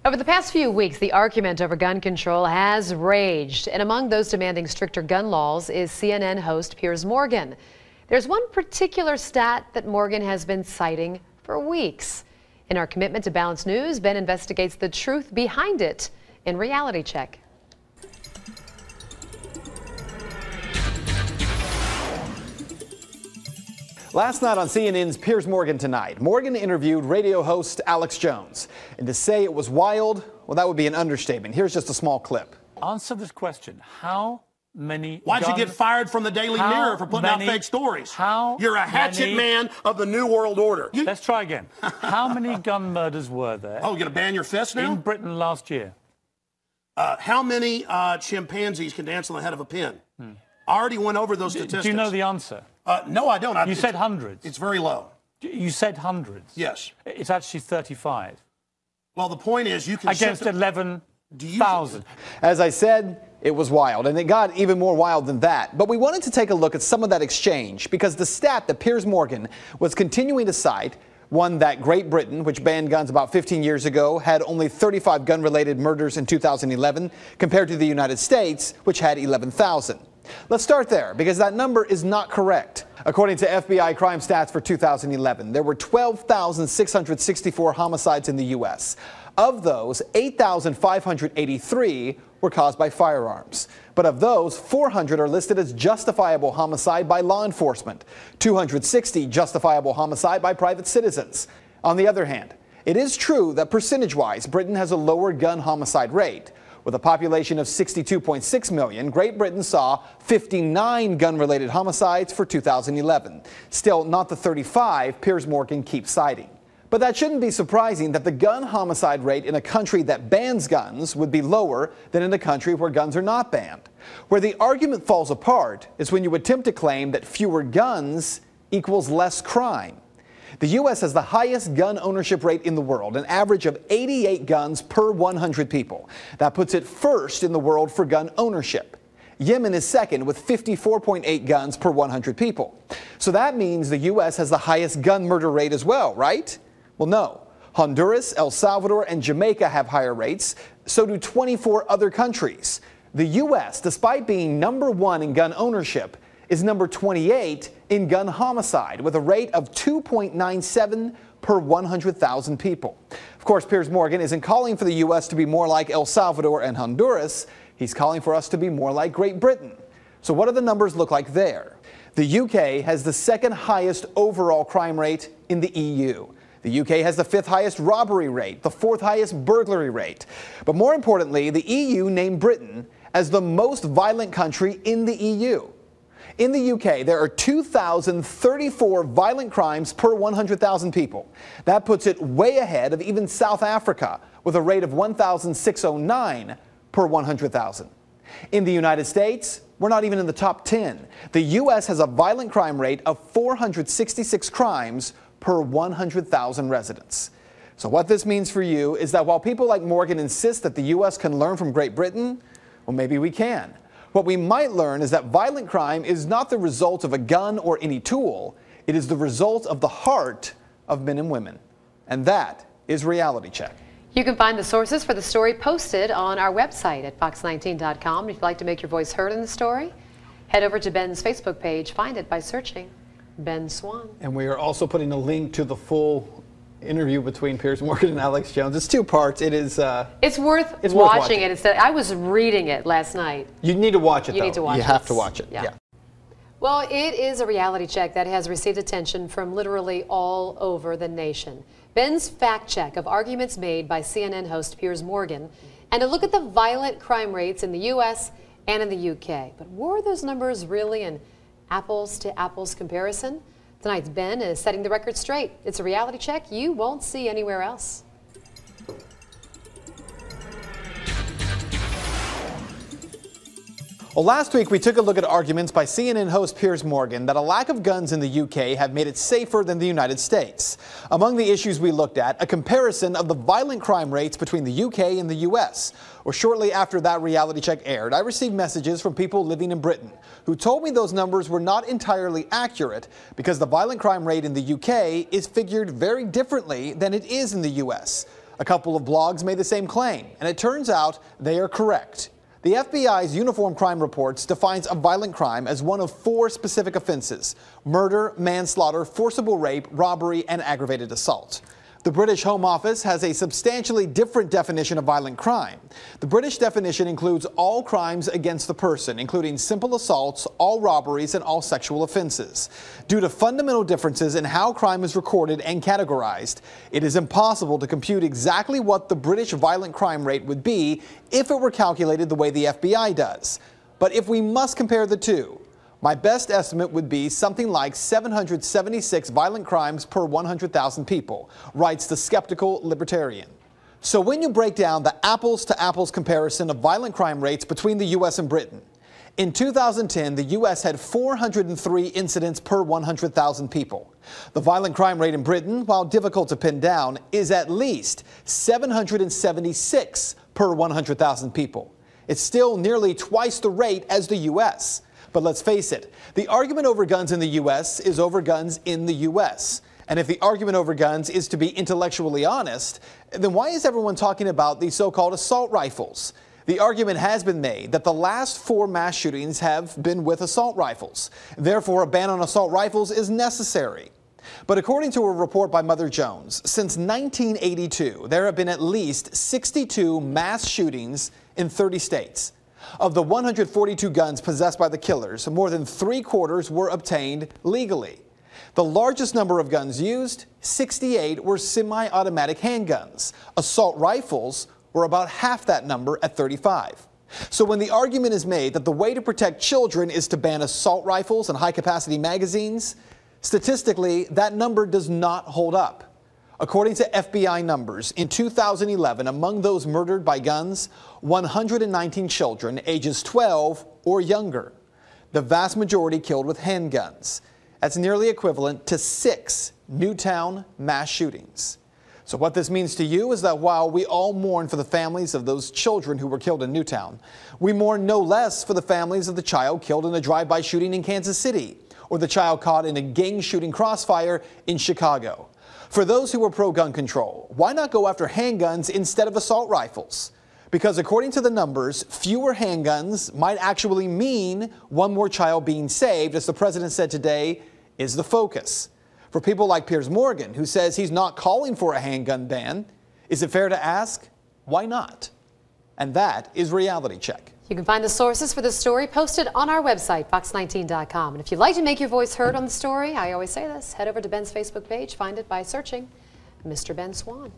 Over the past few weeks, the argument over gun control has raged, and among those demanding stricter gun laws is CNN host Piers Morgan. There's one particular stat that Morgan has been citing for weeks. In our commitment to balanced news, Ben investigates the truth behind it in Reality Check. Last night on CNN's Piers Morgan Tonight, Morgan interviewed radio host Alex Jones. And to say it was wild, well, that would be an understatement. Here's just a small clip. Answer this question. How many Why'd you get fired from the Daily Mirror for putting out fake stories? You're a hatchet man of the New World Order. Let's try again. How many gun murders were there? Oh, you're going to ban your fist now? In Britain last year. How many chimpanzees can dance on the head of a pin? I already went over those statistics. Do you know the answer? No, I don't. You said hundreds. It's very low. You said hundreds. Yes. It's actually 35. Well, the point is you can... Against 11,000. As I said, it was wild, and it got even more wild than that. But we wanted to take a look at some of that exchange because the stat that Piers Morgan was continuing to cite, one that Great Britain, which banned guns about 15 years ago, had only 35 gun-related murders in 2011 compared to the United States, which had 11,000. Let's start there, because that number is not correct. According to FBI crime stats for 2011, there were 12,664 homicides in the U.S. Of those, 8,583 were caused by firearms. But of those, 400 are listed as justifiable homicide by law enforcement, 260 justifiable homicide by private citizens. On the other hand, it is true that percentage-wise, Britain has a lower gun homicide rate. With a population of 62.6 million, Great Britain saw 59 gun-related homicides for 2011. Still not the 35 Piers Morgan keeps citing. But that shouldn't be surprising that the gun homicide rate in a country that bans guns would be lower than in a country where guns are not banned. Where the argument falls apart is when you attempt to claim that fewer guns equals less crime. The U.S. has the highest gun ownership rate in the world, an average of 88 guns per 100 people. That puts it first in the world for gun ownership. Yemen is second with 54.8 guns per 100 people. So that means the U.S. has the highest gun murder rate as well, right? Well, no. Honduras, El Salvador, and Jamaica have higher rates. So do 24 other countries. The U.S., despite being number one in gun ownership, is number 28 in gun homicide with a rate of 2.97 per 100,000 people. Of course, Piers Morgan isn't calling for the U.S. to be more like El Salvador and Honduras. He's calling for us to be more like Great Britain. So what do the numbers look like there? The UK has the second highest overall crime rate in the EU. The UK has the fifth highest robbery rate, the fourth highest burglary rate. But more importantly, the EU named Britain as the most violent country in the EU. In the UK, there are 2,034 violent crimes per 100,000 people. That puts it way ahead of even South Africa, with a rate of 1,609 per 100,000. In the United States, we're not even in the top 10. The U.S. has a violent crime rate of 466 crimes per 100,000 residents. So what this means for you is that while people like Morgan insist that the U.S. can learn from Great Britain, well, maybe we can. What we might learn is that violent crime is not the result of a gun or any tool. It is the result of the heart of men and women. And that is Reality Check. You can find the sources for the story posted on our website at fox19.com. If you'd like to make your voice heard in the story, head over to Ben's Facebook page. Find it by searching Ben Swann. And we are also putting a link to the full interview between Piers Morgan and Alex Jones. It's two parts. It's worth watching it. I was reading it last night. You need to watch it, You need to watch it. You have to watch it. Yeah. Well, it is a reality check that has received attention from literally all over the nation. Ben's fact check of arguments made by CNN host Piers Morgan and a look at the violent crime rates in the U.S. and in the UK. But were those numbers really an apples to apples comparison? Tonight's Ben is setting the record straight. It's a reality check you won't see anywhere else. Well, last week we took a look at arguments by CNN host Piers Morgan that a lack of guns in the UK have made it safer than the United States. Among the issues we looked at, a comparison of the violent crime rates between the UK and the US. Well, shortly after that reality check aired, I received messages from people living in Britain who told me those numbers were not entirely accurate because the violent crime rate in the UK is figured very differently than it is in the US. A couple of blogs made the same claim, and it turns out they are correct. The FBI's Uniform Crime Reports defines a violent crime as one of 4 specific offenses: murder, manslaughter, forcible rape, robbery, and aggravated assault. The British Home Office has a substantially different definition of violent crime. The British definition includes all crimes against the person, including simple assaults, all robberies, and all sexual offenses. Due to fundamental differences in how crime is recorded and categorized, it is impossible to compute exactly what the British violent crime rate would be if it were calculated the way the FBI does. But if we must compare the two, my best estimate would be something like 776 violent crimes per 100,000 people, writes the skeptical libertarian. So when you break down the apples-to-apples comparison of violent crime rates between the U.S. and Britain, in 2010, the U.S. had 403 incidents per 100,000 people. The violent crime rate in Britain, while difficult to pin down, is at least 776 per 100,000 people. It's still nearly twice the rate as the U.S. But let's face it, the argument over guns in the U.S. is over guns in the U.S. And if the argument over guns is to be intellectually honest, then why is everyone talking about these so-called assault rifles? The argument has been made that the last 4 mass shootings have been with assault rifles. Therefore, a ban on assault rifles is necessary. But according to a report by Mother Jones, since 1982, there have been at least 62 mass shootings in 30 states. Of the 142 guns possessed by the killers, more than 3/4 were obtained legally. The largest number of guns used, 68, were semi-automatic handguns. Assault rifles were about half that number at 35. So when the argument is made that the way to protect children is to ban assault rifles and high-capacity magazines, statistically, that number does not hold up. According to FBI numbers, in 2011, among those murdered by guns, 119 children ages 12 or younger. The vast majority killed with handguns. That's nearly equivalent to 6 Newtown mass shootings. So what this means to you is that while we all mourn for the families of those children who were killed in Newtown, we mourn no less for the families of the child killed in a drive-by shooting in Kansas City, or the child caught in a gang shooting crossfire in Chicago. For those who are pro-gun control, why not go after handguns instead of assault rifles? Because according to the numbers, fewer handguns might actually mean one more child being saved, as the president said today, is the focus. For people like Piers Morgan, who says he's not calling for a handgun ban, is it fair to ask, why not? And that is Reality Check. You can find the sources for this story posted on our website, fox19.com. And if you'd like to make your voice heard on the story, I always say this, head over to Ben's Facebook page. Find it by searching Mr. Ben Swann.